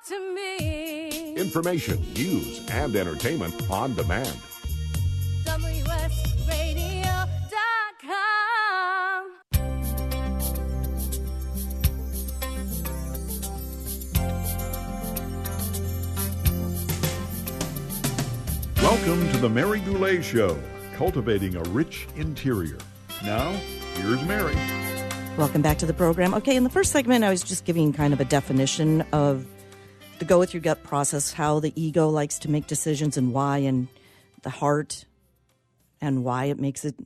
to me. Information, news, and entertainment on demand. WSRadio.com. Welcome to the Mary Goulet Show, cultivating a rich interior. Now, here's Mary. Welcome back to the program. Okay, in the first segment, I was just giving kind of a definition of the go with your gut process, how the ego likes to make decisions and why, and the heart and why it makes its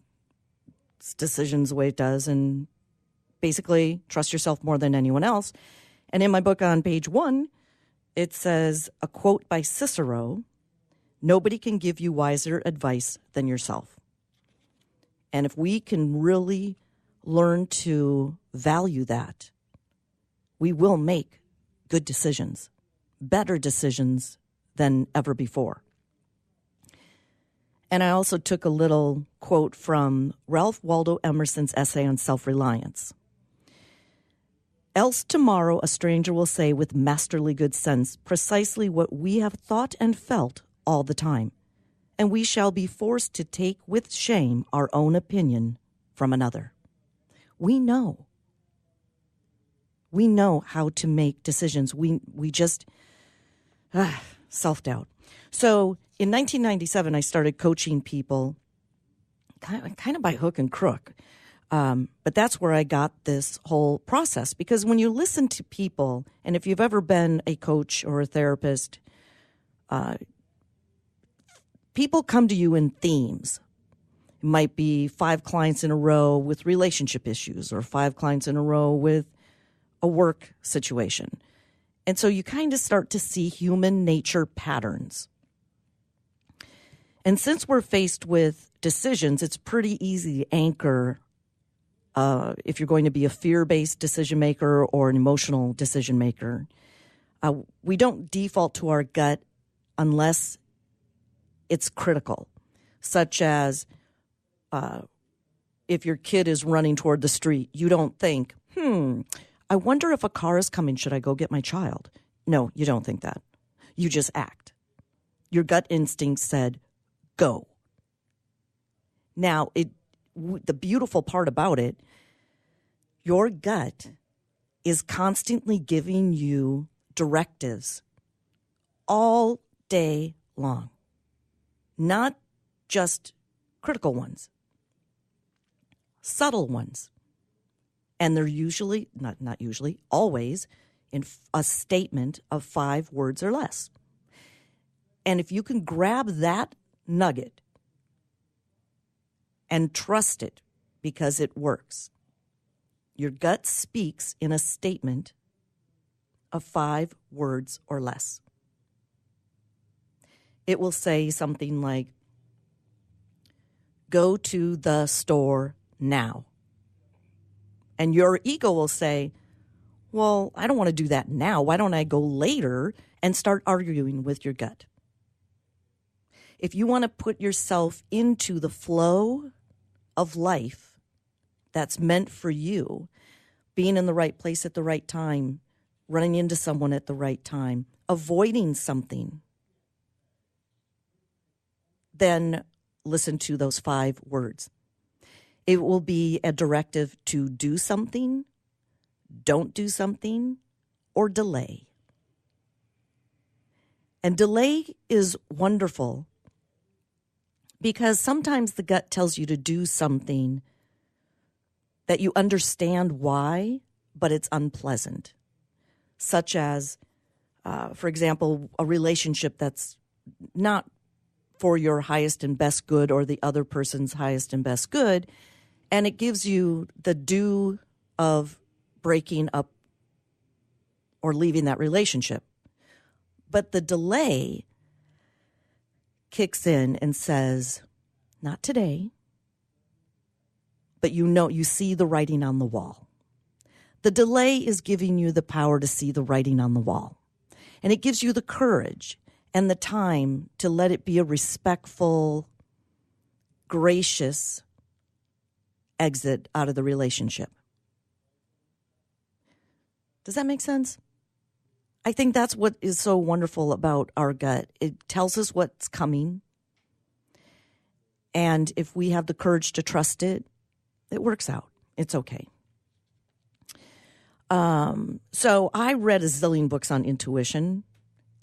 decisions the way it does, and basically trust yourself more than anyone else. And in my book on page 1, it says a quote by Cicero, "Nobody can give you wiser advice than yourself." And if we can really learn to value that, we will make good decisions, better decisions than ever before. And I also took a little quote from Ralph Waldo Emerson's essay on self-reliance. "Else tomorrow a stranger will say with masterly good sense precisely what we have thought and felt all the time, and we shall be forced to take with shame our own opinion from another." We know. We know how to make decisions. We just, self-doubt. So in 1997, I started coaching people kind of by hook and crook. But that's where I got this whole process. Because when you listen to people, and if you've ever been a coach or a therapist, people come to you in themes. It might be 5 clients in a row with relationship issues or 5 clients in a row with a work situation. And so you kind of start to see human nature patterns. And since we're faced with decisions, it's pretty easy to anchor if you're going to be a fear-based decision maker or an emotional decision maker. We don't default to our gut unless it's critical, such as if your kid is running toward the street, you don't think, I wonder if a car is coming. Should I go get my child? No, you don't think that. You just act. Your gut instinct said, go. Now, the beautiful part about it, your gut is constantly giving you directives all day long, not just critical ones, subtle ones. And they're usually, not usually, always in a statement of 5 words or less. And if you can grab that nugget and trust it because it works, your gut speaks in a statement of 5 words or less. It will say something like, go to the store now. And your ego will say, well, I don't want to do that now. Why don't I go later and start arguing with your gut? If you want to put yourself into the flow of life that's meant for you, being in the right place at the right time, running into someone at the right time, avoiding something, then listen to those 5 words. It will be a directive to do something, don't do something, or delay. And delay is wonderful because sometimes the gut tells you to do something that you understand why, but it's unpleasant. Such as, for example, a relationship that's not for your highest and best good or the other person's highest and best good, and it gives you the due of breaking up or leaving that relationship. But the delay kicks in and says, not today, but you see the writing on the wall. The delay is giving you the power to see the writing on the wall. And it gives you the courage and the time to let it be a respectful, gracious exit out of the relationship. Does that make sense? I think that's what is so wonderful about our gut. It tells us what's coming. And if we have the courage to trust it, it works out. It's okay. So I read a zillion books on intuition.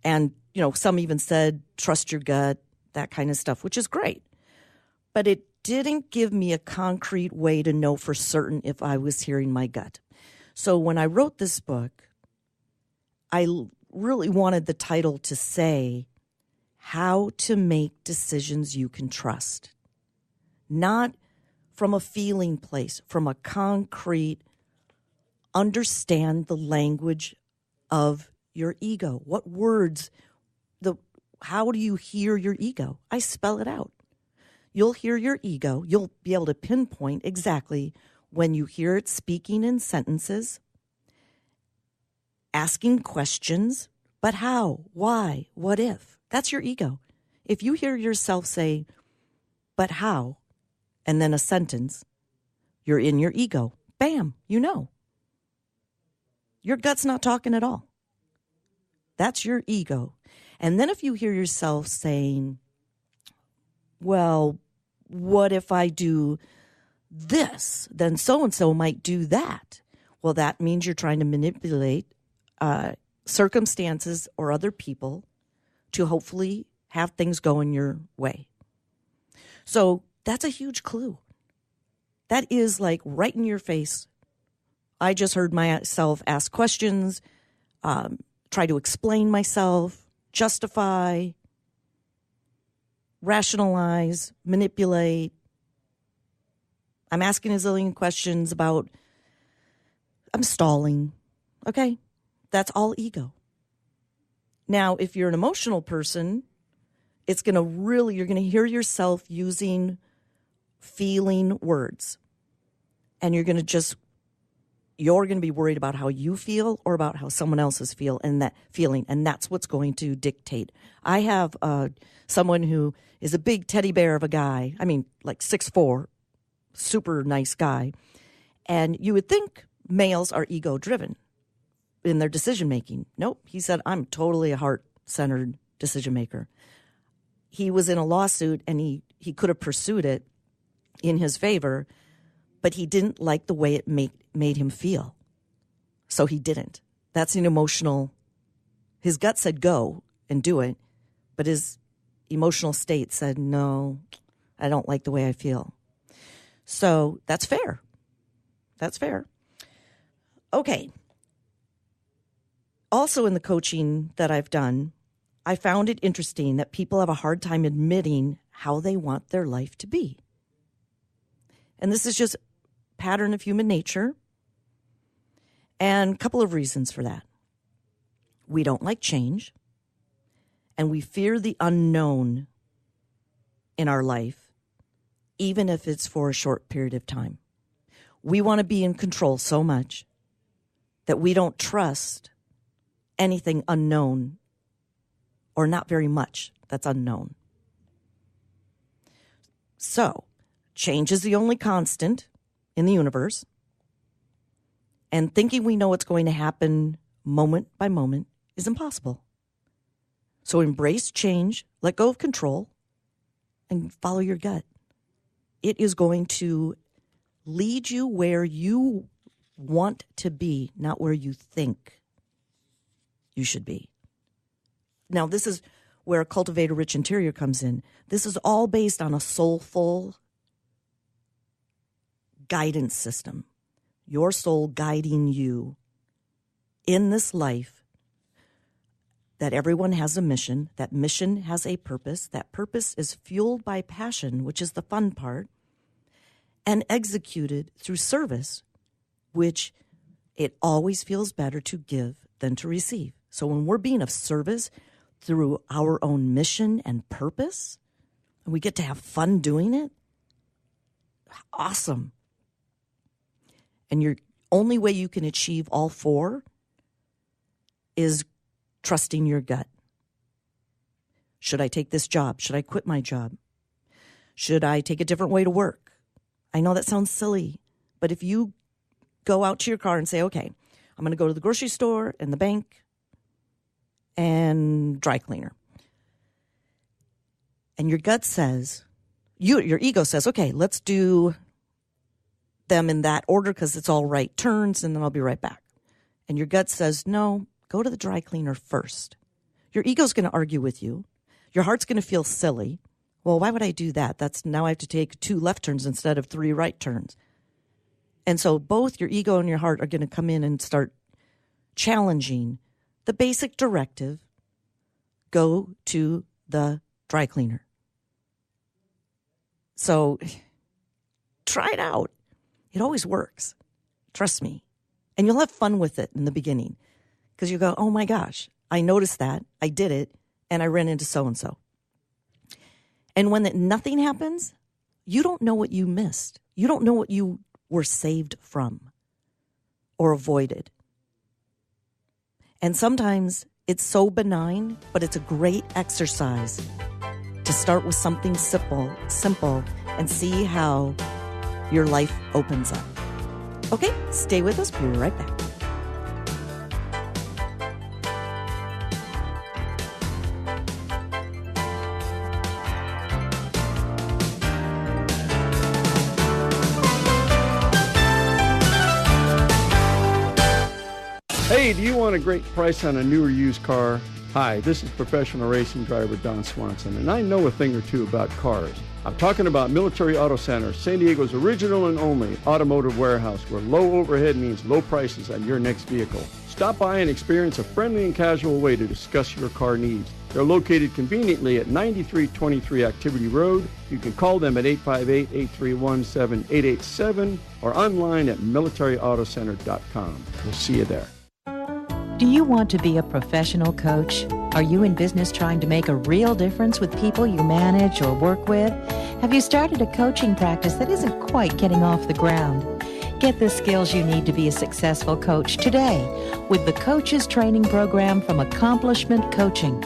And, some even said, trust your gut, that kind of stuff, which is great. But it didn't give me a concrete way to know for certain if I was hearing my gut. So when I wrote this book, I really wanted the title to say, How to Make Decisions You Can Trust. Not from a feeling place, from a concrete, understand the language of your ego. What words, how do you hear your ego? I spell it out. You'll hear your ego. You'll be able to pinpoint exactly when you hear it speaking in sentences, asking questions, but how, why, what if? That's your ego. If you hear yourself say, but how, and then a sentence, you're in your ego. Bam, you know. Your gut's not talking at all. That's your ego. And then if you hear yourself saying, well, what if I do this? Then so-and-so might do that. Well, that means you're trying to manipulate circumstances or other people to hopefully have things going your way. So that's a huge clue. That is like right in your face. I just heard myself ask questions, try to explain myself, justify, rationalize, manipulate. I'm asking a zillion questions about, I'm stalling. Okay? That's all ego. Now, if you're an emotional person, it's going to you're going to hear yourself using feeling words. And you're going to be worried about how you feel or about how someone else is feeling, and that's what's going to dictate. I have someone who is a big teddy bear of a guy. I mean, like 6'4", super nice guy. And you would think males are ego-driven in their decision-making. Nope. He said, I'm totally a heart-centered decision-maker. He was in a lawsuit, and he could have pursued it in his favor, but he didn't like the way it made him feel. So he didn't. That's an emotional. His gut said go and do it, but his emotional state said, no, I don't like the way I feel. So that's fair. That's fair. Okay. Also in the coaching that I've done, I found it interesting that people have a hard time admitting how they want their life to be. And this is just pattern of human nature. And a couple of reasons for that. We don't like change. And we fear the unknown in our life, even if it's for a short period of time. We want to be in control so much that we don't trust anything unknown, or not very much that's unknown. So, change is the only constant in the universe, and thinking we know what's going to happen moment by moment is impossible. So embrace change, let go of control, and follow your gut. It is going to lead you where you want to be, not where you think you should be. Now, this is where Cultivate a Rich Interior comes in. This is all based on a soulful guidance system. Your soul guiding you in this life, that everyone has a mission, that mission has a purpose, that purpose is fueled by passion, which is the fun part, and executed through service, which it always feels better to give than to receive. So when we're being of service through our own mission and purpose, and we get to have fun doing it, awesome. And your only way you can achieve all four is trusting your gut. Should I take this job? Should I quit my job? Should I take a different way to work? I know that sounds silly, but if you go out to your car and say, okay, I'm going to go to the grocery store and the bank, and dry cleaner. And your gut says, your ego says, okay, let's do them in that order because it's all right turns, and then I'll be right back. And your gut says, no, go to the dry cleaner first. Your ego's going to argue with you. Your heart's going to feel silly. Well, why would I do that? Now I have to take 2 left turns instead of 3 right turns. And so both your ego and your heart are going to come in and start challenging the basic directive, go to the dry cleaner. So try it out. It always works. Trust me. And you'll have fun with it in the beginning because you go, oh my gosh, I noticed that. I did it. And I ran into so-and-so. And when nothing happens, you don't know what you missed. You don't know what you were saved from or avoided. And sometimes it's so benign, but it's a great exercise to start with something simple, and see how your life opens up. Okay, stay with us. We'll be right back. Hey, do you want a great price on a new or used car? Hi, this is professional racing driver Don Swanson, and I know a thing or two about cars. I'm talking about Military Auto Center, San Diego's original and only automotive warehouse where low overhead means low prices on your next vehicle. Stop by and experience a friendly and casual way to discuss your car needs. They're located conveniently at 9323 Activity Road. You can call them at 858-831-7887 or online at militaryautocenter.com. We'll see you there. Do you want to be a professional coach? Are you in business trying to make a real difference with people you manage or work with? Have you started a coaching practice that isn't quite getting off the ground? Get the skills you need to be a successful coach today with the Coaches Training Program from Accomplishment Coaching.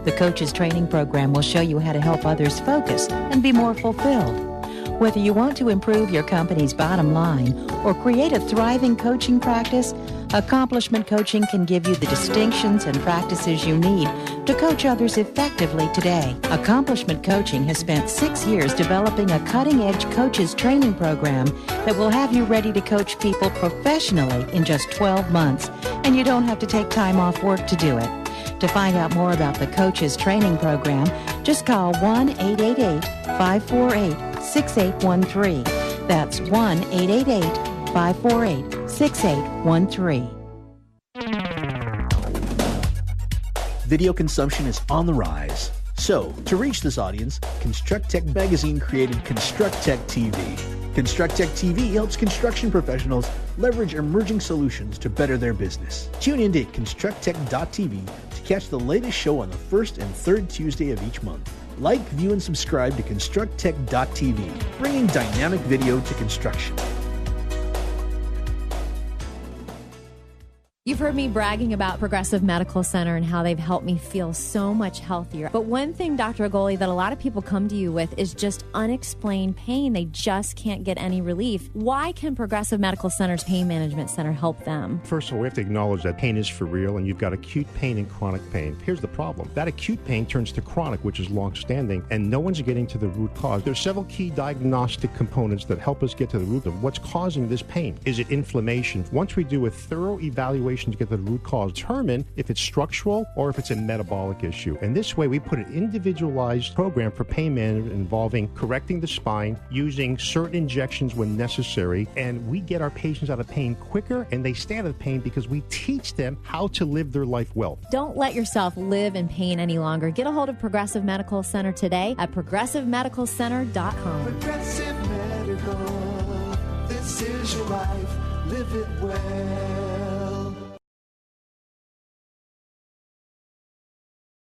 The Coaches Training Program will show you how to help others focus and be more fulfilled. Whether you want to improve your company's bottom line or create a thriving coaching practice, Accomplishment Coaching can give you the distinctions and practices you need to coach others effectively today. Accomplishment Coaching has spent 6 years developing a cutting-edge coaches training program that will have you ready to coach people professionally in just 12 months, and you don't have to take time off work to do it. To find out more about the Coaches Training Program, just call 1-888-548-6813. That's 1-888-548-6813. Video consumption is on the rise. So, to reach this audience, Construct Tech Magazine created Construct Tech TV. Construct Tech TV helps construction professionals leverage emerging solutions to better their business. Tune in to ConstructTech.tv to catch the latest show on the first and third Tuesday of each month. Like, view, and subscribe to ConstructTech.tv, bringing dynamic video to construction. You've heard me bragging about Progressive Medical Center and how they've helped me feel so much healthier. But one thing, Dr. Agoli, that a lot of people come to you with is just unexplained pain. They just can't get any relief. Why can Progressive Medical Center's Pain Management Center help them? First of all, we have to acknowledge that pain is for real, and you've got acute pain and chronic pain. Here's the problem. That acute pain turns to chronic, which is long-standing, and no one's getting to the root cause. There's several key diagnostic components that help us get to the root of what's causing this pain. Is it inflammation? Once we do a thorough evaluation to get the root cause, determine if it's structural or if it's a metabolic issue. And this way, we put an individualized program for pain management involving correcting the spine, using certain injections when necessary, and we get our patients out of pain quicker, and they stay out of pain because we teach them how to live their life well. Don't let yourself live in pain any longer. Get a hold of Progressive Medical Center today at progressivemedicalcenter.com. Progressive Medical, this is your life, live it well.